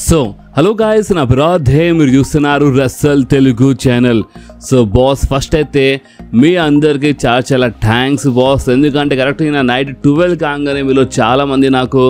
So hello guys, నా బిరాధే మీరు చూస్తున్నారు Russell Telugu channel. So boss, first అయితే మీ అందరికీ చాలా చాలా థ్యాంక్స్ బాస్. ఎందుకంటే కరెక్ట్గా నా నైట్ 12 కాగానే మీలో చాలామంది నాకు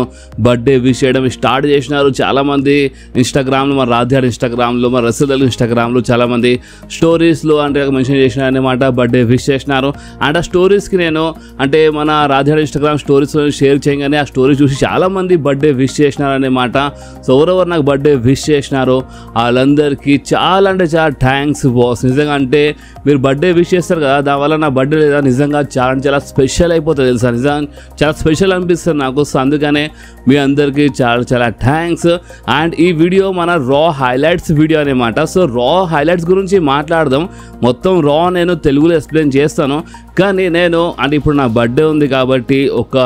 బర్త్డే విష్ చేయడం స్టార్ట్ చేసినారు. చాలామంది ఇన్స్టాగ్రామ్లో, మన రాధ్యాడ్ ఇన్స్టాగ్రామ్లో, మన రసల్ తెలుగు ఇన్స్టాగ్రామ్లో చాలామంది స్టోరీస్లో అంటే మెన్షన్ చేసిన అనమాట, బర్త్డే విష్ చేసినారు. అండ్ ఆ స్టోరీస్కి నేను అంటే మన రాధ్యాడ్ ఇన్స్టాగ్రామ్ స్టోరీస్లో షేర్ చేయగానే ఆ స్టోరీ చూసి చాలామంది బర్త్డే విష్ చేసినారనమాట. సో ఎవరెవరు నాకు బర్త్డే విష్ చేసినారో వాళ్ళందరికీ చాలా అంటే చాలా థ్యాంక్స్ బాస్. నిజంగా అంటే మీరు బర్త్డే విష్ చేస్తారు కదా, దానివల్ల నా బర్త్డే లేదా నిజంగా చాలా చాలా స్పెషల్ అయిపోతుంది తెలుసా. నిజంగా చాలా స్పెషల్ అనిపిస్తుంది నాకు. సో అందుకనే మీ అందరికీ చాలా చాలా థ్యాంక్స్. అండ్ ఈ వీడియో మన రా హైలైట్స్ వీడియో అనమాట. సో రా హైలైట్స్ గురించి మాట్లాడదాం. మొత్తం రా నేను తెలుగులో ఎక్స్ప్లెయిన్ చేస్తాను, కానీ నేను అంటే ఇప్పుడు నా బర్త్డే ఉంది కాబట్టి ఒక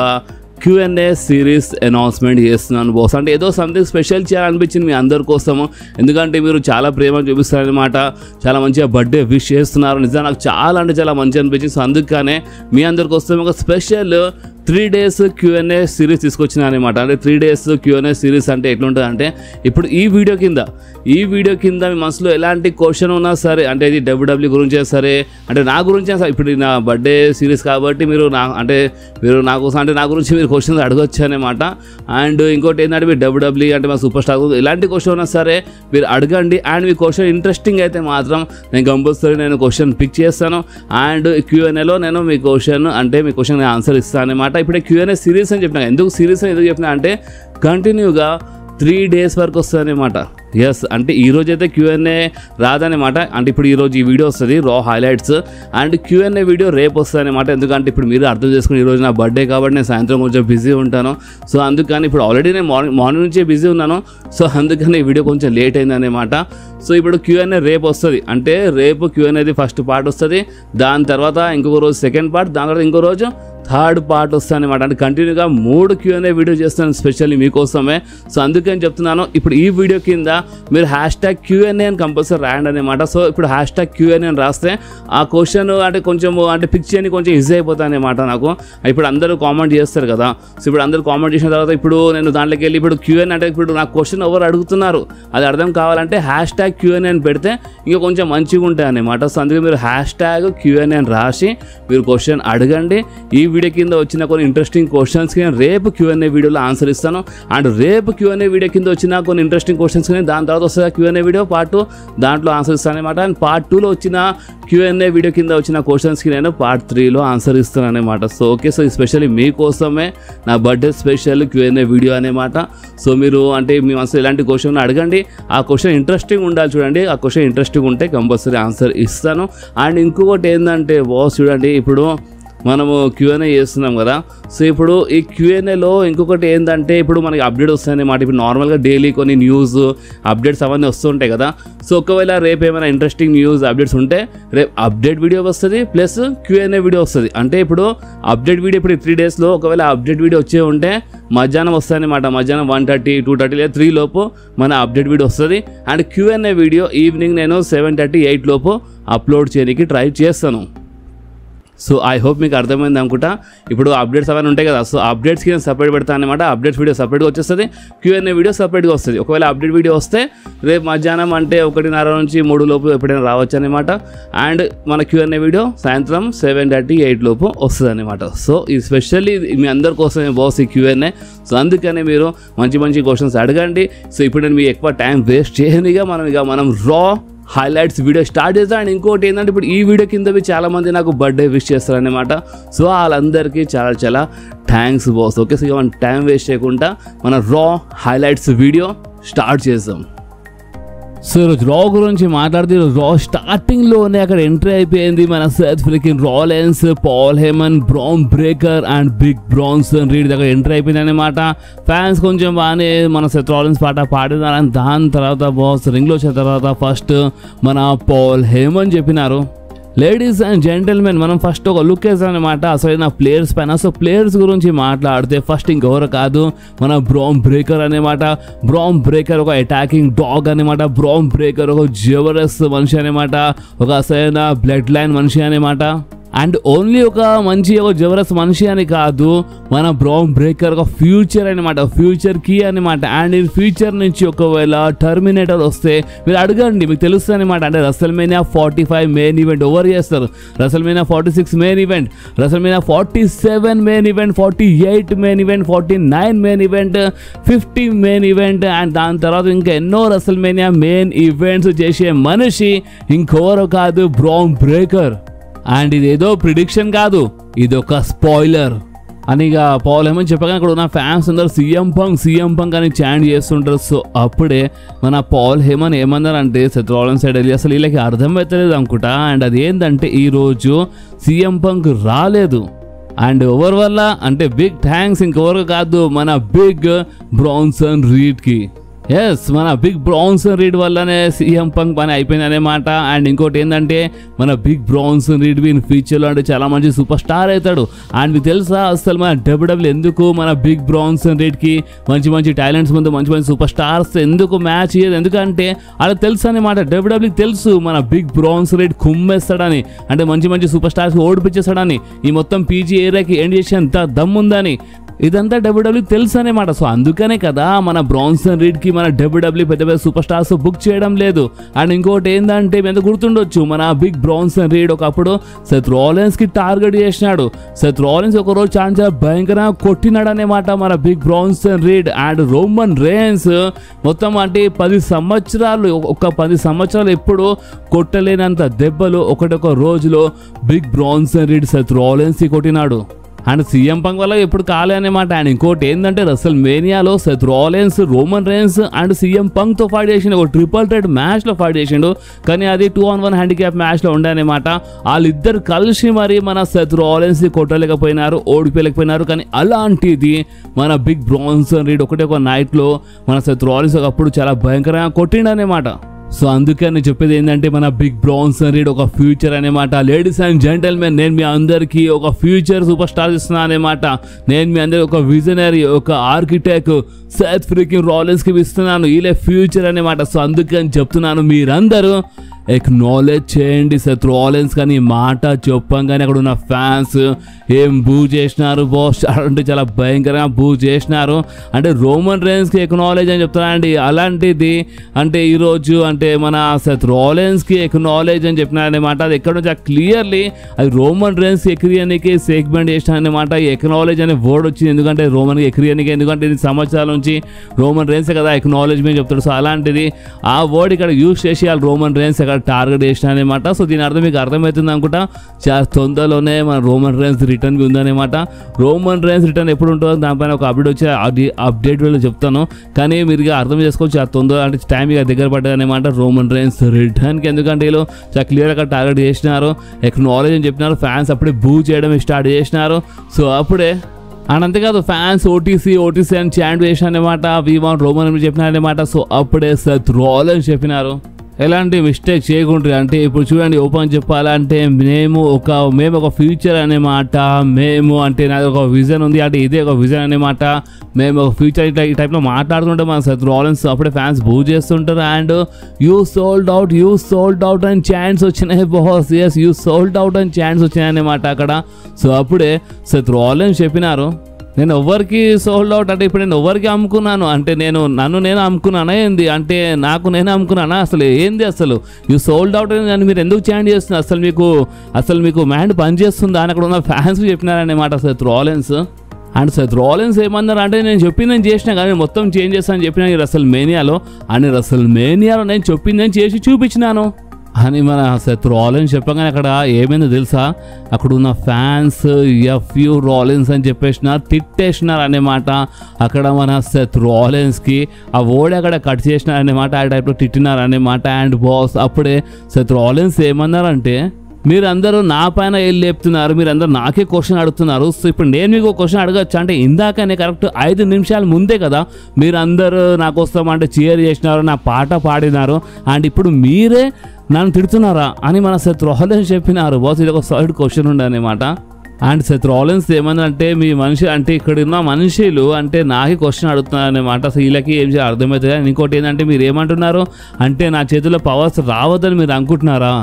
Q&A సిరీస్ అనౌన్స్మెంట్ చేస్తున్నాను బాస్. అంటే ఏదో సంథింగ్ స్పెషల్ చేయాలనిపించింది మీ అందరి కోసము. ఎందుకంటే మీరు చాలా ప్రేమ చూపిస్తారనమాట, చాలా మంచిగా బర్త్డే విష్ చేస్తున్నారు. నిజంగా నాకు చాలా అంటే చాలా మంచి అనిపించింది. సో అందుకనే మీ అందరి కోసం ఒక స్పెషల్ 3 days Q&A సిరీస్ తీసుకొచ్చిన అనమాట. అంటే 3 days Q&A సిరీస్ అంటే ఎట్లుంటుంది అంటే, ఇప్పుడు ఈ వీడియో కింద మీ మనసులో ఎలాంటి క్వశ్చన్ ఉన్నా సరే, అంటే ఇది WWE గురించే సరే, అంటే నా గురించే సరే, ఇప్పుడు నా బర్త్డే సిరీస్ కాబట్టి మీరు నా కోసం అంటే నా గురించి మీరు క్వశ్చన్స్ అడగొచ్చు అనమాట. అండ్ ఇంకోటి ఏంటంటే మీరు WWE అంటే మా సూపర్ స్టార్ ఎలాంటి క్వశ్చన్ ఉన్నా సరే మీరు అడగండి. అండ్ మీ క్వశ్చన్ ఇంట్రెస్టింగ్ అయితే మాత్రం నేను కంపల్సరీ క్వశ్చన్ పిక్ చేస్తాను. అండ్ Q&Aలో నేను మీ క్వశ్చన్ నేను ఆన్సర్ ఇస్తాను అనమాట. ఇప్పుడు Q&A సిరీస్ అని చెప్పినా, ఎందుకు సిరీస్ అని చెప్పినా అంటే కంటిన్యూగా 3 days వరకు వస్తుంది అనమాట. ఎస్, అంటే ఈరోజైతే Q&A రాదనమాట. అంటే ఇప్పుడు ఈరోజు ఈ వీడియో వస్తుంది రా హైలైట్స్, అండ్ Q&A వీడియో రేపు వస్తుంది అనమాట. ఎందుకంటే ఇప్పుడు మీరు అర్థం చేసుకుని ఈరోజు నా బర్త్డే కాబట్టి నేను సాయంత్రం కొంచెం బిజీ ఉంటాను. సో అందుకని ఇప్పుడు ఆల్రెడీ నేను మార్నింగ్ నుంచే బిజీ ఉన్నాను. సో అందుకని ఈ వీడియో కొంచెం లేట్ అయిందనమాట. సో ఇప్పుడు Q&A రేపు వస్తుంది. అంటే రేపు Q&Aది ఫస్ట్ పార్ట్ వస్తుంది, దాని తర్వాత ఇంకొక రోజు సెకండ్ పార్ట్, దాని తర్వాత ఇంకో రోజు థర్డ్ పార్ట్ వస్తుంది అనమాట. అంటే కంటిన్యూగా 3 Q&A వీడియో చేస్తాను స్పెషల్లీ మీకోసమే. సో అందుకని చెప్తున్నాను, ఇప్పుడు ఈ వీడియో కింద మీరు #Q&A అని కంపల్సరీ రాయండి అనమాట. సో ఇప్పుడు #Q&A అని రాస్తే ఆ క్వశ్చన్ అంటే కొంచెం పిక్ చేయని కొంచెం ఈజీ అయిపోతుంది అనమాట నాకు. ఇప్పుడు అందరూ కామెంట్ చేస్తారు కదా. సో ఇప్పుడు అందరూ కామెంట్ చేసిన తర్వాత ఇప్పుడు నేను దాంట్లోకి వెళ్ళి ఇప్పుడు Q&A అంటే ఇప్పుడు నా క్వశ్చన్ ఎవరు అడుగుతున్నారు అది అర్థం కావాలంటే #Q&A అని పెడితే ఇంకా కొంచెం మంచిగా ఉంటాయి అనమాట. సో అందుకే మీరు #Q&A అని రాసి మీరు క్వశ్చన్ అడగండి. ఈ వీడియో కింద వచ్చిన కొన్ని ఇంట్రెస్టింగ్ క్వశ్చన్స్కి నేను రేపు Q&A వీడియోలో ఆన్సర్ ఇస్తాను. అండ్ రేపు Q&A వీడియో కింద వచ్చిన కొన్ని ఇంట్రెస్టింగ్ క్వశ్చన్స్కి దాని తర్వాత వస్తుంది Q&A వీడియో పార్ట్ 2, దాంట్లో ఆన్సర్ ఇస్తాను అనమాట. అండ్ పార్ట్ 2లో వచ్చిన Q&A వీడియో కింద వచ్చిన క్వశ్చన్స్కి నేను పార్ట్ 3లో ఆన్సర్ ఇస్తాను అనమాట. సో ఓకే, సో ఎస్పెషల్లీ మీకోసమే నా బర్త్డే స్పెషల్ Q&A వీడియో అనమాట. సో మీరు అంటే మీ మనసులో ఎలాంటి క్వశ్చన్ అడగండి, ఆ క్వశ్చన్ ఇంట్రెస్టింగ్ ఉండాలి. చూడండి, ఆ క్వశ్చన్ ఇంట్రెస్టింగ్ ఉంటే కంపల్సరీ ఆన్సర్ ఇస్తాను. అండ్ ఇంకొకటి ఏంటంటే బాస్, చూడండి ఇప్పుడు మనము Q&A చేస్తున్నాం కదా. సో ఇప్పుడు ఈ Q&Aలో ఇంకొకటి ఏంటంటే ఇప్పుడు మనకి అప్డేట్ వస్తాయన్నమాట. ఇప్పుడు నార్మల్గా డైలీ కొన్ని న్యూస్ అప్డేట్స్ అవన్నీ వస్తుంటాయి కదా. సో ఒకవేళ రేపు ఏమైనా ఇంట్రెస్టింగ్ న్యూస్ అప్డేట్స్ ఉంటే రేపు అప్డేట్ వీడియో వస్తుంది, ప్లస్ Q&A వీడియో వస్తుంది. అంటే ఇప్పుడు అప్డేట్ వీడియో ఇప్పుడు 3 daysలో ఒకవేళ అప్డేట్ వీడియో వచ్చే ఉంటే మధ్యాహ్నం వస్తాయన్నమాట. మధ్యాహ్నం 1:30, 2:30 లేదా 3 లోపు మన అప్డేట్ వీడియో వస్తుంది. అండ్ Q&A వీడియో ఈవినింగ్ నేను 7:30, 8 లోపు అప్లోడ్ చేయడానికి ట్రై చేస్తాను. సో ఐ హోప్ మీకు అర్థమైంది అనుకుంటా. ఇప్పుడు అప్డేట్స్ అవన్నీ ఉంటాయి కదా. సో అప్డేట్స్కి నేను సపరేట్ పెడతాను అనమాట. అప్డేట్స్ వీడియో సపరేట్గా వచ్చేస్తుంది, Q&A వీడియో సపరేట్గా వస్తుంది. ఒకవేళ అప్డేట్ వీడియో వస్తే రేపు మధ్యాహ్నం అంటే 1:30 నుంచి 3 లోపు ఎప్పుడైనా రావచ్చు అనమాట. అండ్ మన Q&A వీడియో సాయంత్రం 7:30, 8 లోపు వస్తుంది అనమాట. సో ఈ స్పెషల్లీ మీ అందరి కోసమే బాస్ ఈ Q&A. సో అందుకనే మీరు మంచి మంచి క్వశ్చన్స్ అడగండి. సో ఇప్పుడు నేను మీ ఎక్కువ టైం వేస్ట్ చేయనిగా మనం రా హైలైట్స్ వీడియో స్టార్ట్ చేస్తాను. అండ్ ఇంకోటి ఏంటంటే ఇప్పుడు ఈ వీడియో కింద చాలామంది నాకు బర్త్డే విష్ చేస్తారనమాట. సో వాళ్ళందరికీ చాలా చాలా థ్యాంక్స్ బాస్. ఓకే, సో మనం టైం వేస్ట్ చేయకుండా మన రా హైలైట్స్ వీడియో స్టార్ట్ చేద్దాం. సో ఈరోజు రా గురించి మాట్లాడితే ఈరోజు రా స్టార్టింగ్లోనే అక్కడ ఎంట్రీ అయిపోయింది మన Seth freakin Rollins, Paul Heyman, Bron Breakker and Big Bronson Reed దగ్గర ఎంట్రీ అయిపోయింది అనమాట. ఫ్యాన్స్ కొంచెం బాగానే మన సెత్ రాలిన్స్ పాట పాడినారు. దాని తర్వాత బాస్ రింగ్లో వచ్చిన తర్వాత ఫస్ట్ మన పాల్ హేమన్ చెప్పినారు. లేడీస్ అండ్ జెంటల్మెన్, మనం ఫస్ట్ ఒక లుక్ వేసాం అనమాట అసలైన ప్లేయర్స్ పైన. సో ప్లేయర్స్ గురించి మాట్లాడితే ఫస్ట్ ఇంకెవరు కాదు మన బ్రాన్ బ్రేకర్ అనమాట. బ్రాన్ బ్రేకర్ ఒక అటాకింగ్ డాగ్ అనమాట. బ్రాన్ బ్రేకర్ ఒక జబర్దస్త్ మనిషి అనమాట, ఒక అసలైన బ్లడ్ లైన్ మనిషి అనమాట. అండ్ ఓన్లీ ఒక జబర్దస్త్ మనిషి అని కాదు, మన బ్రౌన్ బ్రేకర్ ఒక ఫ్యూచర్ అనమాట, ఫ్యూచర్ కీ అనమాట. అండ్ ఈ ఫ్యూచర్ నుంచి ఒకవేళ టర్మినేటర్ వస్తే మీరు అడగండి, మీకు తెలుస్తుంది అనమాట. అంటే రెసల్మేనియా 45 మెయిన్ ఈవెంట్ ఓవర్ చేస్తారు, WrestleMania 46 main event, WrestleMania 47 main event, 48 main event, 49 main event, 50 main event. And దాని తర్వాత ఇంకా ఎన్నో రెసల్మేనియా మెయిన్ ఈవెంట్స్ చేసే మనిషి ఇంకెవరో కాదు, బ్రౌన్ బ్రేకర్. అండ్ ఇదేదో ప్రిడిక్షన్ కాదు, ఇది ఒక స్పాయిలర్ అని ఇక పౌల్ హేమన్ చెప్పగానే అక్కడ ఉన్న ఫ్యాన్స్ అందరూ సీఎం పంక్ అని చాంట్ చేస్తుంటారు. సో అప్పుడే మన పౌల్ హేమన్ ఏమన్నారంటే సెత్ రాలిన్స్ సైడ్ వెళ్ళి అసలు వీళ్ళకి అర్థమవుతలేదు అనుకుంటా. అండ్ అది ఏంటంటే ఈరోజు సీఎం పంక్ రాలేదు. అండ్ ఎవరి వల్ల అంటే బిగ్ థ్యాంక్స్ ఇంకెవరు కాదు, మన బిగ్ బ్రాన్సన్ రీడ్కి. ఎస్, మన బిగ్ బ్రాన్సన్ రీడ్ వల్లనే సీఎం పంక్ పని అయిపోయింది అనమాట. అండ్ ఇంకోటి ఏంటంటే మన బిగ్ బ్రాన్సన్ రీడ్ ఇన్ ఫ్యూచర్లో అంటే చాలా మంచి సూపర్ స్టార్ అవుతాడు. అండ్ మీకు తెలుసా అసలు మన డబ్ల్యూడబ్ల్యూ ఎందుకు మన బిగ్ బ్రాన్సన్ రీడ్కి మంచి టాలెంట్స్ ముందు మంచి సూపర్ స్టార్స్ ఎందుకు మ్యాచ్ చేయదు? ఎందుకంటే అలా తెలుసు అనమాట, డబ్ల్యూడబ్ల్యూకి తెలుసు మన బిగ్ బ్రాన్సన్ రీడ్ కుమ్మేస్తాడని, అంటే మంచి సూపర్ స్టార్స్ ఓడిపించేస్తాడని, ఈ మొత్తం పీజీ ఏరియాకి ఎండ్ చేసే అంత దమ్ముందని. ఇదంతా డబ్ల్యూడబ్ల్యూకి తెలుసు అనమాట. సో అందుకనే కదా మన బ్రాన్సన్ రీడ్కి మన డబ్ల్యూడబ్ల్యూ పెద్ద సూపర్ స్టార్స్ బుక్ చేయడం లేదు. అండ్ ఇంకోటి ఏంటంటే ఎంత గుర్తుండొచ్చు, మన బిగ్ బ్రాన్సన్ రీడ్ ఒకప్పుడు సెత్ రాలిన్స్కి టార్గెట్ చేసినాడు. సెత్ రాలిన్స్ ఒకరోజు చాలా భయంకరంగా కొట్టినాడు అనమాట మన Big Bronson Reed. And Roman Reigns మొత్తం అంటే 10 సంవత్సరాలు, ఒక 10 సంవత్సరాలు ఎప్పుడు కొట్టలేనంత దెబ్బలు ఒకటొక రోజులో బిగ్ బ్రాన్సన్ రీడ్ సెత్ రాలిన్స్కి కొట్టినాడు. అండ్ సీఎం పంక్ వల్ల ఎప్పుడు కాలే అనమాట. అండ్ ఇంకోటి ఏంటంటే రెసల్ మేనియాలో Seth Rollins, Roman Reigns and CM పంక్తో ఫైట్ చేసిండు, ఒక ట్రిపుల్ థ్రెట్ మ్యాచ్లో ఫైట్ చేసిండు. కానీ అది 2-on-1 హ్యాండిక్యాప్ మ్యాచ్లో ఉండే అనమాట. వాళ్ళిద్దరు కలిసి మరి మన సెత్ రాలిన్స్ని కొట్టలేకపోయినారు, ఓడిపోలేకపోయినారు. కానీ అలాంటిది మన బిగ్ బ్రాన్సన్ రీడ్ ఒకటే ఒక నైట్లో మన సెత్ రాలిన్స్ ఒకప్పుడు చాలా భయంకరంగా కొట్టిండు అనమాట. సో అందుకే నేను చెప్పేది ఏంటంటే మన బిగ్ బ్రాన్సన్ రీడ్ ఒక ఫ్యూచర్ అనమాట. లేడీస్ అండ్ జెంటల్మెన్, నేను మీ అందరికీ ఒక ఫ్యూచర్ సూపర్ స్టార్ ఇస్తున్నాను అనమాట. నేను మీ అందరికి ఒక విజనరీ, ఒక ఆర్కిటెక్ట్ సెత్ ఫ్రీకింగ్ రాలిన్స్కి ఇస్తున్నాను, వీళ్ళే ఫ్యూచర్ అనమాట. సో అందుకని చెప్తున్నాను, మీరందరూ ఎక్నాలెడ్జ్ చేయండి సెత్ రాలిన్స్. కానీ మాట చెప్పంగానే అక్కడ ఉన్న ఫ్యాన్స్ ఏం బూ చేసినారు బాస్ అంటే చాలా భయంకరంగా బూ చేసినారు. అంటే రోమన్ రేన్స్కి ఎక్నాలెడ్జ్ అని చెప్తున్నారండి. అలాంటిది అంటే ఈరోజు అంటే మన సెత్ రాలిన్స్కి ఎక్నాలెడ్జ్ అని చెప్పినారనమాట. అది ఎక్కడ నుంచి క్లియర్లీ అది రోమన్ రేన్స్ ఎక్రియనికి సెగ్మెంట్ చేసినారనమాట. ఈ ఎక్నాలెడ్జ్ అనే వర్డ్ వచ్చింది ఎందుకంటే రోమన్కి ఎక్రియనికి, ఎందుకంటే ఇది సంవత్సరాల నుంచి రోమన్ రేన్సే కదా ఎక్నాలెడ్జ్మెంట్ చెప్తాడు. సో అలాంటిది ఆ వర్డ్ ఇక్కడ యూజ్ చేసి వాళ్ళు రోమన్ రేన్స్ అక్కడ టార్గెట్ చేసిన అనమాట. సో దీని అర్థం మీకు అర్థమవుతుంది అనుకుంటా, చాలా తొందరలోనే మన రోమన్ రేన్స్ రిటర్న్కి ఉందన్నమాట. రోమన్ రేన్స్ రిటర్న్ ఎప్పుడు ఉంటుందో దానిపైన ఒక అప్డేట్ వచ్చి అప్డేట్ వీళ్ళు చెప్తాను. కానీ మీరు ఇక అర్థం చేసుకోవచ్చు చాలా తొందర అంటే టైం ఇక దగ్గర పడ్డది అనమాట రోమన్ రేన్స్ రిటర్న్కి. ఎందుకంటే వీళ్ళు చాలా క్లియర్గా టార్గెట్ చేసినారు, ఎక్నాలెడ్జ్ అని చెప్పినారు. ఫ్యాన్స్ అప్పుడే బూ చేయడం స్టార్ట్ చేసినారు. సో అప్పుడే అండ్ అంతేకాదు ఫ్యాన్స్ ఓటీసీ అని చాంట్ చేసిన అనమాట. V1 రోమన్ అని చెప్పినారనమాట. సో అప్పుడే సెత్ రాలిన్స్ చెప్పినారు ఎలాంటి మిస్టేక్ చేయకుండా. అంటే ఇప్పుడు చూడండి, ఓపెన్ చెప్పాలంటే మేము ఒక ఫ్యూచర్ అనమాట. మేము అంటే నాది ఒక విజన్ ఉంది, అంటే ఇదే ఒక విజన్ అనమాట. మేము ఒక ఫ్యూచర్ ఈ టైప్లో మాట్లాడుతుంటే మన సెత్ రాలిన్స్ అప్పుడే ఫ్యాన్స్ బూ చేస్తుంటారు. అండ్ యూ సోల్డ్ అవుట్ అని ఛాన్స్ వచ్చినాయి boss. Yes, you sold out అని ఛాన్స్ వచ్చినాయి అనమాట అక్కడ. సో అప్పుడే సెత్ రాలిన్స్ చెప్పినారు, నేను ఎవరికి సోల్డ్ అవుట్ అంటే ఇప్పుడు నేను ఎవరికి అమ్ముకున్నాను అంటే నన్ను నేను అమ్ముకున్నానా ఏంది, అంటే నాకు నేను అమ్ముకున్నానా అసలు ఏంది, అసలు యూ సోల్డ్ అవుట్ అని మీరు ఎందుకు చాంట్ చేస్తున్నారు, అసలు మీకు మైండ్ పనిచేస్తుందా అని అక్కడ ఉన్న ఫ్యాన్స్ చెప్పినారనమాట Seth Rollins. And Seth Rollins ఏమన్నారు అంటే నేను చెప్పిందని చేసినా కానీ మొత్తం చేంజ్ చేస్తానని చెప్పిన ఈ రెసల్ మేనియాలో, అని రెసల్ మేనియాలో నేను చెప్పిందని చేసి చూపించినాను అని మన సెత్ రాలిన్స్ చెప్పగానే అక్కడ ఏమైందో తెలుసా, అక్కడ ఉన్న ఫ్యాన్స్ FU రాలిన్స్ అని చెప్పేసినారు, తిట్టేసినారు అనమాట. అక్కడ మన సెత్ రాలిన్స్కి ఆ ఓడి అక్కడ కట్ చేసినారు అనమాట, ఆ టైప్లో తిట్టినారు అనమాట. అండ్ బాస్ అప్పుడే సెత్ రాలిన్స్ ఏమన్నారంటే, మీరందరూ నా పైన వెళ్ళి లేపుతున్నారు, మీరందరూ నాకే క్వశ్చన్ అడుగుతున్నారు. సో ఇప్పుడు నేను మీకు క్వశ్చన్ అడగచ్చు అంటే ఇందాకనే కరెక్ట్ 5 నిమిషాల ముందే కదా మీరందరూ నాకు వస్తామంటే చీర్ చేసినారు, నా పాట పాడినారు, అండ్ ఇప్పుడు మీరే నన్ను తిడుతున్నారా అని మన సెత్ రాలిన్స్ చెప్పినారు. బాస్ ఇది ఒక సైడ్ క్వశ్చన్ ఉండే అనమాట. అండ్ సెత్ రాలిన్స్ ఏమన్నంటే మీ మనిషి అంటే ఇక్కడ ఉన్న మనుషులు అంటే నాకే క్వశ్చన్ అడుగుతున్నారు అనమాట. అసలు వీళ్ళకి ఏం చేయాలి అర్థమవుతుంది. ఇంకోటి ఏంటంటే మీరు ఏమంటున్నారు అంటే నా చేతిలో పవర్స్ రావద్దని మీరు అనుకుంటున్నారా,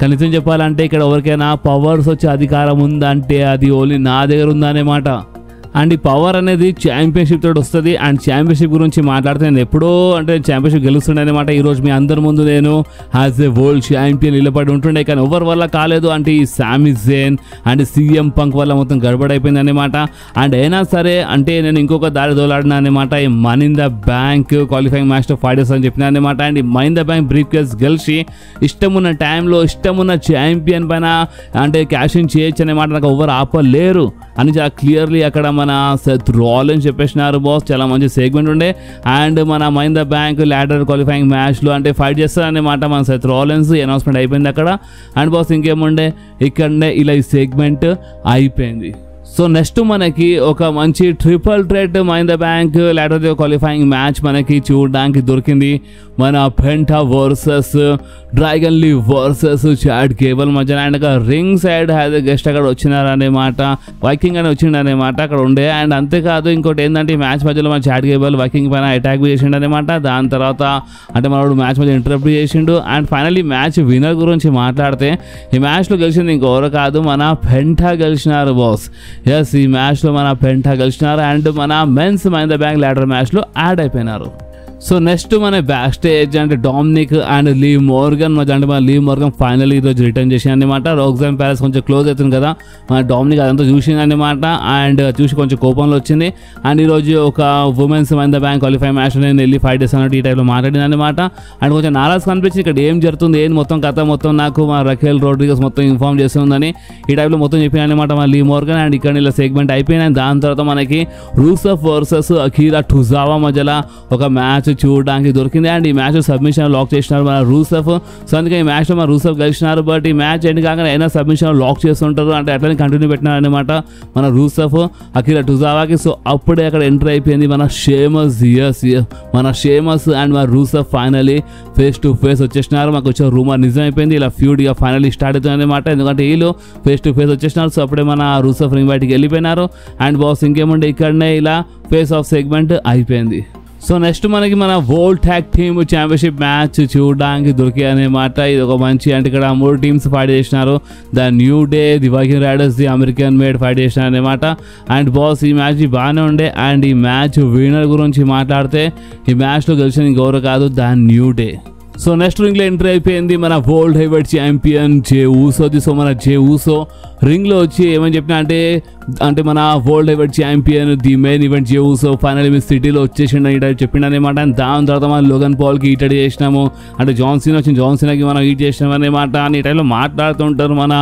కనీసం చెప్పాలంటే ఇక్కడ ఎవరికైనా పవర్స్ వచ్చే అధికారం ఉందంటే అది ఓన్లీ నా దగ్గర ఉందనేమాట. అండ్ ఈ పవర్ అనేది ఛాంపియన్షిప్ తోటి వస్తుంది. అండ్ ఛాంపియన్షిప్ గురించి మాట్లాడితే నేను ఎప్పుడో అంటే ఛాంపియన్షిప్ గెలుస్తుండే అనమాట. ఈరోజు మీ అందరి ముందు నేను యాజ్ ఏ వరల్డ్ ఛాంపియన్ నిలబడి ఉంటుండే, కానీ ఎవరి వల్ల కాలేదు. అంటే ఈ సామి జేన్ అండ్ సీఎం పంక్ వల్ల మొత్తం గడబడైపోయింది అనమాట. అండ్ అయినా సరే అంటే నేను ఇంకొక దారి దోలాడినా అనమాట. ఈ money in the bank qualifying మ్యాచ్లో ఫైట్ చేస్తానని చెప్పినా అనమాట. అండ్ ఈ money in the bank brief case గెలిచి ఇష్టమున్న టైంలో ఇష్టమున్న ఛాంపియన్ పైన అంటే క్యాష్ ఇన్ చేయొచ్చు అనమాట. నాకు ఎవరు ఆపలేరు అని చాలా క్లియర్లీ అక్కడ మన సెత్ రాలిన్స్ చెప్పేసినారు బాస్. చాలా మంచి సెగ్మెంట్ ఉండే. అండ్ మన money in the bank ladder qualifying మ్యాచ్లో అంటే ఫైట్ చేస్తారనమాట మన సెత్ రాలిన్స్. అనౌన్స్మెంట్ అయిపోయింది అక్కడ. అండ్ బాస్ ఇంకేముండే ఇక్కడనే ఇలా ఈ సెగ్మెంట్ అయిపోయింది. సో నెక్స్ట్ మనకి ఒక మంచి triple threat money in the bank ladder qualifying match మనకి చూడడానికి దొరికింది. మన పెంటా వర్సెస్ డ్రాగన్ లీ వర్సెస్ చాడ్ కేబుల్ మధ్యన. And ring side has guest అక్కడ వచ్చినారనేమాట. వైకింగ్ అని వచ్చిండనమాట అక్కడ ఉండే. అండ్ అంతేకాదు ఇంకోటి ఏంటంటే ఈ మ్యాచ్ మధ్యలో మన చాడ్ కేబుల్ వైకింగ్ పైన అటాక్ చేసిండు అనమాట. దాని తర్వాత అంటే మనోడు మ్యాచ్ మధ్య ఇంటరప్ట్ చేసిండు. అండ్ ఫైనల్లీ మ్యాచ్ విన్నర్ గురించి మాట్లాడితే ఈ మ్యాచ్లో గెలిచింది ఇంకెవరు కాదు, మన పెంటా గెలిచినారు బాస్. ఎస్, ఈ మ్యాచ్లో మన పెంటా గెలిచినారు. అండ్ మన men's money in the bank ladder మ్యాచ్లో యాడ్ అయిపోయినారు. సో నెక్స్ట్ మన బ్యాక్ స్టేజ్ అంటే డామినిక్ అండ్ లీ మోర్గన్ మధ్య అంటే మన లీ మోర్గన్ ఫైనల్ ఈరోజు రిటర్న్ చేసింది అనమాట. రోక్సాన్ ప్యాలెస్ కొంచెం క్లోజ్ అవుతుంది కదా, మన డామినిక్ అదంతా చూసింది అనమాట. అండ్ చూసి కొంచెం కోపంలో వచ్చింది. అండ్ ఈరోజు ఒక women's money in the bank qualify match నేను వెళ్ళి ఫైట్ చేస్తాను ఈ టైప్లో మాట్లాడింది అనమాట. అండ్ కొంచెం నారాజ్ కనిపించింది ఇక్కడ ఏం జరుగుతుంది ఏంటి మొత్తం కథ మొత్తం నాకు మా రఖేల్ రోడ్రిగస్ మొత్తం ఇన్ఫార్మ్ చేస్తుందని ఈ టైప్లో మొత్తం చెప్పిన అనమాట మన లీ మోర్గన్. అండ్ ఇక్కడ ఇలా సెగ్మెంట్ అయిపోయింది. అండ్ దాని తర్వాత మనకి రూసఫ్ వర్సెస్ అకీరా టుజావా మధ్యలో ఒక మ్యాచ్ చూడడానికి దొరికింది. అండ్ ఈ మ్యాచ్ సబ్మిషన్ లాక్ చేసినారు మన రూసఫ్. సో అందుకే ఈ మ్యాచ్లో మన రూసఫ్ గెలిచినారు. బట్ ఈ మ్యాచ్ ఎండ్ కాగానే అయినా సబ్మిషన్ లాక్ చేస్తుంటారు అంటే అట్లనే కంటిన్యూ పెట్టినారు అనమాట మన రూసఫ్ అకీరా టుజావాకి. సో అప్పుడే అక్కడ ఎంటర్ అయిపోయింది మన షేమస్. మన షేమస్ అండ్ మన రూసఫ్ ఫైనలీ ఫేస్ టు ఫేస్ వచ్చేసినారు. మాకు వచ్చే రూమర్ నిజం అయిపోయింది. ఇలా ఫ్యూడ్ ఇక ఫైనలీ స్టార్ట్ అవుతుంది అనమాట. ఎందుకంటే వీళ్ళు ఫేస్ టు ఫేస్ వచ్చేసినారు. సో అప్పుడే మన రూసఫ్ రింగ్ బయటికి వెళ్ళిపోయినారు. అండ్ బాస్ ఇంకేముండే ఇక్కడనే ఇలా ఫేస్ ఆఫ్ సెగ్మెంట్ అయిపోయింది. సో నెక్స్ట్ మనకి మన world tag team championship match చూడడానికి దొరికాయి అనమాట. ఇది ఒక మంచి అంటే ఇక్కడ 3 టీమ్స్ ఫైట్ చేసినారు. The New day, the Viking riders, the American made fight చేసినారు అనమాట. అండ్ బాస్ ఈ మ్యాచ్ బాగానే ఉండే. అండ్ ఈ మ్యాచ్ విన్నర్ గురించి మాట్లాడితే ఈ మ్యాచ్లో గెలిచింది ఇంకెవరు కాదు, the New Day. So next రింగ్లో ఎంట్రీ అయిపోయింది మన వరల్డ్ హెవీవెయిట్ ఛాంపియన్ జే ఊసోది. సో మన జే ఊసో రింగ్లో వచ్చి ఏమని చెప్పినా అంటే మన world heavyweight champion the main event Jey Uso final మీ సిటీలో వచ్చేసిండు ఈ టైప్ చెప్పిండనమాట. అండ్ దాని తర్వాత మనం లోగన్ పాల్కి ఈటెడ్ చేసినాము. అంటే జాన్సీనా వచ్చింది, జాన్సీనాకి మనం ఈట్ చేసినాం అనమాట అని ఈ టైంలో మాట్లాడుతుంటారు మన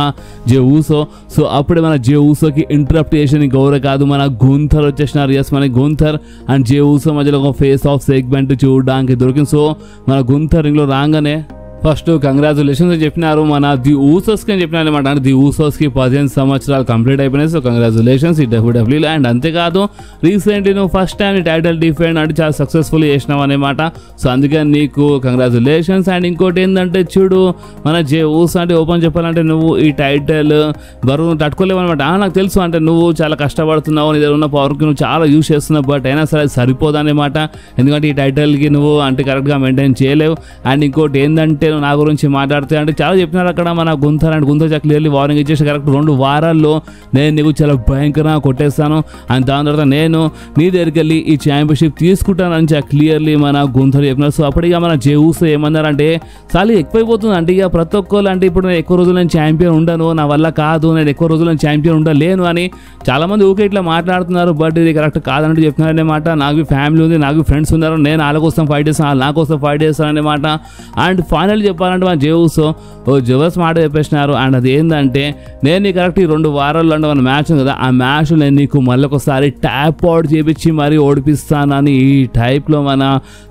జే ఊసో. సో అప్పుడే మన జే ఊసోకి ఇంటరప్ట్ చేసిన గౌరవ కాదు మన గుంథర్ వచ్చేసినారు. ఎస్, మన గుంథర్ అండ్ జే ఊసో మధ్యలో ఒక ఫేస్ ఆఫ్ సెగ్మెంట్ చూడడానికి దొరికింది. సో మన గుంథర్ రింగ్లో రాగానే ఫస్ట్ కంగ్రాచులేషన్స్ అని చెప్పినారు మన ది ఊసోస్కి అని చెప్పినారు అనమాట. అంటే ది ఊసోస్కి 15 సంవత్సరాలు కంప్లీట్ అయిపోయినాయి. సో కంగ్రాచులేషన్స్ ఈ డబ్ల్యూడబ్ల్యూలో. అండ్ అంతేకాదు రీసెంట్లీ నువ్వు ఫస్ట్ టైం ఈ టైటిల్ డిఫెండ్ అంటే చాలా సక్సెస్ఫుల్ చేసినావు అనమాట. సో అందుకని నీకు కంగ్రాచులేషన్స్. అండ్ ఇంకోటి ఏంటంటే చూడు మన జే ఊసో అంటే ఓపెన్ చెప్పాలంటే నువ్వు ఈ టైటిల్ బరువు తట్టుకోలేవు అనమాట. నాకు తెలుసు అంటే నువ్వు చాలా కష్టపడుతున్నావు, నీ దగ్గర ఉన్న పవర్కి నువ్వు చాలా యూజ్ చేస్తున్నావు. బట్ అయినా సరే అది సరిపోదన్నమాట. ఎందుకంటే ఈ టైటిల్కి నువ్వు అంటే కరెక్ట్గా మెయింటైన్ చేయలేవు. అండ్ ఇంకోటి ఏంటంటే నా గురించి మాట్లాడితే అంటే చాలా చెప్పినారు అక్కడ మన గుంథర్. అండ్ గుంథర్ చాలా క్లియర్లీ వార్నింగ్ ఇచ్చేసి కరెక్ట్ 2 వారాల్లో నేను నీకు చాలా భయంకరంగా కొట్టేస్తాను. అండ్ దాని తర్వాత నేను నీ దగ్గరికి వెళ్ళి ఈ ఛాంపియన్షిప్ తీసుకుంటానని చాలా క్లియర్లీ మన గుంథర్ చెప్పినారు. సో అప్పటిగా మన జే ఊసో ఏమన్నారంటే చాలా ఎక్కువైపోతుంది అంటే ఇక ప్రతి ఒక్కరు అంటే ఇప్పుడు నేను ఎక్కువ రోజులు నేను ఛాంపియన్ ఉండను, నా వల్ల కాదు, నేను ఎక్కువ రోజులు నేను ఛాంపియన్ ఉండలేను అని చాలామంది ఊకే ఇట్లా మాట్లాడుతున్నారు. బట్ ఇది కరెక్ట్ కాదంటూ చెప్తున్నారనమాట. నాకు ఫ్యామిలీ ఉంది, నాకు ఫ్రెండ్స్ ఉన్నారు, నేను వాళ్ళ కోసం ఫైట్ చేస్తాను, వాళ్ళు నా కోసం ఫైట్ చేస్తానన్నమాట. అండ్ ఫైనల్ చెప్పాలంటే మన జే ఊసో జబర్స్ మాట చెప్పేసినారు. అండ్ అది ఏంటంటే నేను నీ కరెక్ట్ ఈ 2 వారాల్లో అంటే మన మ్యాచ్ ఉంది కదా, ఆ మ్యాచ్ నేను నీకు మళ్ళీ ఒకసారి ట్యాప్ అవుట్ చేపించి మరీ ఓడిపిస్తానని ఈ టైప్లో మన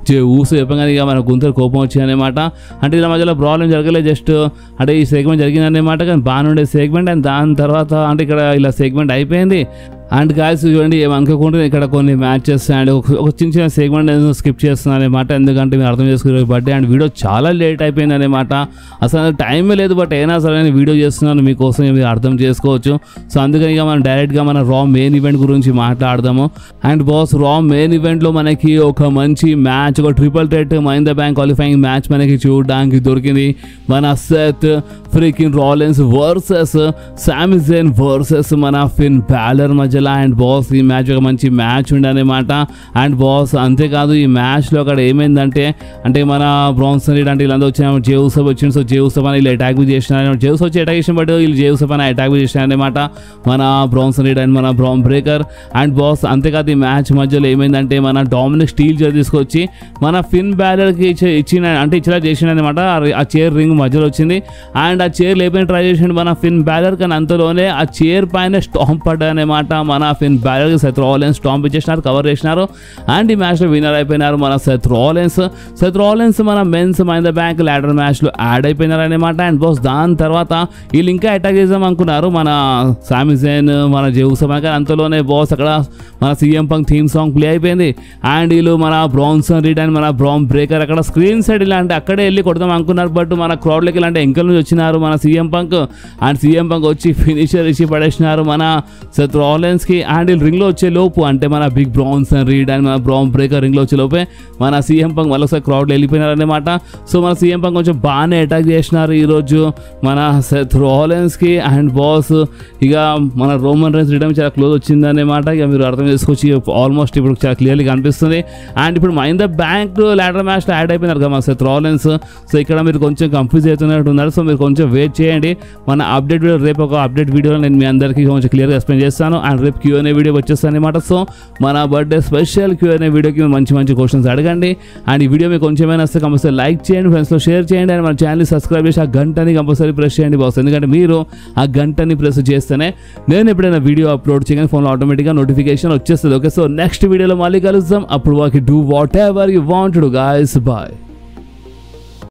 జే ఊసో చెప్పగానే ఇక మన గుంతలు కోపం వచ్చిందనమాట. అంటే ఇలా మధ్యలో ప్రాబ్లం జరగలేదు, జస్ట్ అంటే ఈ సెగ్మెంట్ జరిగిందనమాట. కానీ బాగానే ఉండే సెగ్మెంట్. అండ్ దాని తర్వాత అంటే ఇక్కడ ఇలా సెగ్మెంట్ అయిపోయింది. అండ్ గాయస్ చూడండి ఏమనుకోకుండా ఇక్కడ కొన్ని మ్యాచెస్ అండ్ ఒక చిన్న చిన్న సెగ్మెంట్ నేను స్కిప్ చేస్తున్నాను అనమాట, ఎందుకంటే మీరు అర్థం చేసుకునే బర్త్డే అండ్ వీడియో చాలా లేట్ అయిపోయింది అనమాట. అసలు టైమే లేదు, బట్ అయినా సరే నేను వీడియో చేస్తున్నాను మీకోసం, మీరు అర్థం చేసుకోవచ్చు. సో అందుకని ఇక మనం డైరెక్ట్గా మన రా మెయిన్ ఈవెంట్ గురించి మాట్లాడదాము. అండ్ బాస్ రా మెయిన్ ఈవెంట్లో మనకి ఒక మంచి మ్యాచ్, ఒక triple threat Mahindra bank qualifying match మనకి చూడడానికి దొరికింది. మన సెత్ ఫ్రీకిన్ రాలిన్స్ వర్సెస్ సామి జైన్ వర్సెస్ మన ఫిన్ బ్యాలర్ మధ్యలో. అండ్ బాస్ ఈ మ్యాచ్ ఒక మంచి మ్యాచ్ ఉండనమాట. అండ్ బాస్ అంతేకాదు ఈ మ్యాచ్లో అక్కడ ఏమైందంటే అంటే మన బ్రాన్సన్ రీడ్ అంటే వీళ్ళందరూ వచ్చిన జేవుసఫ్ వచ్చింది. సో జేవుసఫ్ అని వీళ్ళు అటాక్ చేసినారు, జేవుస్ వచ్చి అటాక్ చేసిన బట్ వీళ్ళు జేవుసఫ్ అని అటాక్ చేసినారనమాట మన బ్రాన్సన్ రీడ్ అండ్ మన బ్రాన్ బ్రేకర్. అండ్ బాస్ అంతేకాదు ఈ మ్యాచ్ మధ్యలో ఏమైందంటే మన డామినిక్ స్టీల్ చైర్ తీసుకొచ్చి మన ఫిన్ బ్యాలర్కి ఇచ్చేలా చేసిండనమాట. ఆ చైర్ రింగ్ మధ్యలో వచ్చింది అండ్ ఆ చైర్ లేపని ట్రై చేసిండు మన ఫిన్ బ్యాలర్, కానీ అంతలోనే ఆ చైర్ పైన స్టాంప్ పడ్డానమాట. మన ఫిన్ బ్యాలర్ సెత్ రాలిన్స్ స్టాంప్ ఇచ్చేసినారు, కవర్ చేసినారు అండ్ ఈ మ్యాచ్లో విన్నర్ అయిపోయినారు మన సెత్ రాలిన్స్ మన మెన్స్ మహీంద్రా బ్యాంక్ ల్యాడర్ మ్యాచ్లో యాడ్ అయిపోయినారు అనమాట. అండ్ బాస్ దాని తర్వాత వీళ్ళు ఇంకా అటాక్ చేద్దాం అనుకున్నారు మన సామి జైన్ మన జేవుసఫ్, కానీ అంతలోనే బాస్ అక్కడ మన CM punk theme song play అయిపోయింది. అండ్ వీళ్ళు మన బ్రాన్సన్ రీడ్ అండ్ మన బ్రాన్ బ్రేకర్ అక్కడ స్క్రీన్ సైడ్ ఇలాంటి అక్కడే వెళ్ళి కొడదాం అనుకున్నారు, బట్ మన క్రౌడ్లోకి ఇలాంటి ఎంకల్ నుంచి వచ్చినారు మన CM punk. And CM punk వచ్చి ఫినిషర్ ఇచ్చి పడేసినారు మన సెత్ రాలిన్స్కి. అండ్ వీళ్ళు రింగ్లో వచ్చే లోపు అంటే మన బిగ్ బ్రాన్సన్ రీడ్ అండ్ మన బ్రాన్ బ్రేకర్ రింగ్లో వచ్చే లోపే మన సీఎం పంక్ మళ్ళీ ఒకసారి క్రౌడ్లో వెళ్ళిపోయినారు అనమాట. సో మన సీఎం పంక్ కొంచెం బాగానే అటాక్ చేసినారు ఈరోజు మన సెత్ రాలిన్స్కి. అండ్ బాస్ ఇక మన రోమన్ రైన్స్ రిటర్న్ చాలా క్లోజ్ వచ్చిందన్నమాట, ఇక మీరు అర్థం చేసుకోవచ్చు. ఆల్మోస్ట్ ఇప్పుడు చాలా క్లియర్లీ కనిపిస్తుంది. అండ్ ఇప్పుడు మహీంద్రా బ్యాంక్ ల్యాడర్ మ్యాచ్లో యాడ్ అయిపోయినారు కదా మన సెత్ రాలిన్స్. సో ఇక్కడ మీరు కొంచెం కన్ఫ్యూజ్ అవుతున్నట్టు ఉన్నారు, సో మీరు కొంచెం వెయిట్ చేయండి. మన అప్డేట్ వీడియో రేపు ఒక అప్డేట్ వీడియోలో నేను మీ అందరికీ కొంచెం క్లియర్గా ఎక్స్ప్లెయిన్ చేస్తాను. అండ్ రేపు Q&A వీడియో వచ్చేస్తాను అనమాట. సో మన బర్త్డే స్పెషల్ Q&A వీడియోకి మంచి మంచి క్వశ్చన్స్ అడగండి. అండ్ ఈ వీడియో మీకు కొంచెమైనా వస్తే కంపల్సరీ లైక్ చేయండి, ఫ్రెండ్స్లో షేర్ చేయండి అండ్ మన ఛానల్ని సబ్స్క్రైబ్ చేసి ఆ గంటని కంపల్సరీ ప్రెస్ చేయండి బాస్, ఎందుకంటే మీరు ఆ గంటని ప్రెస్ చేస్తేనే నేను ఎప్పుడైనా వీడియో అప్లోడ్ చేయగానే ఫోన్లో ఆటోమేటిక్గా నోటిఫికేషన్ వచ్చేస్తుంది. ఓకే, సో నెక్స్ట్ వీడియోలో మళ్ళీ కలుద్దాం. అప్పుడు వాకి do whatever you want to guys. Bye.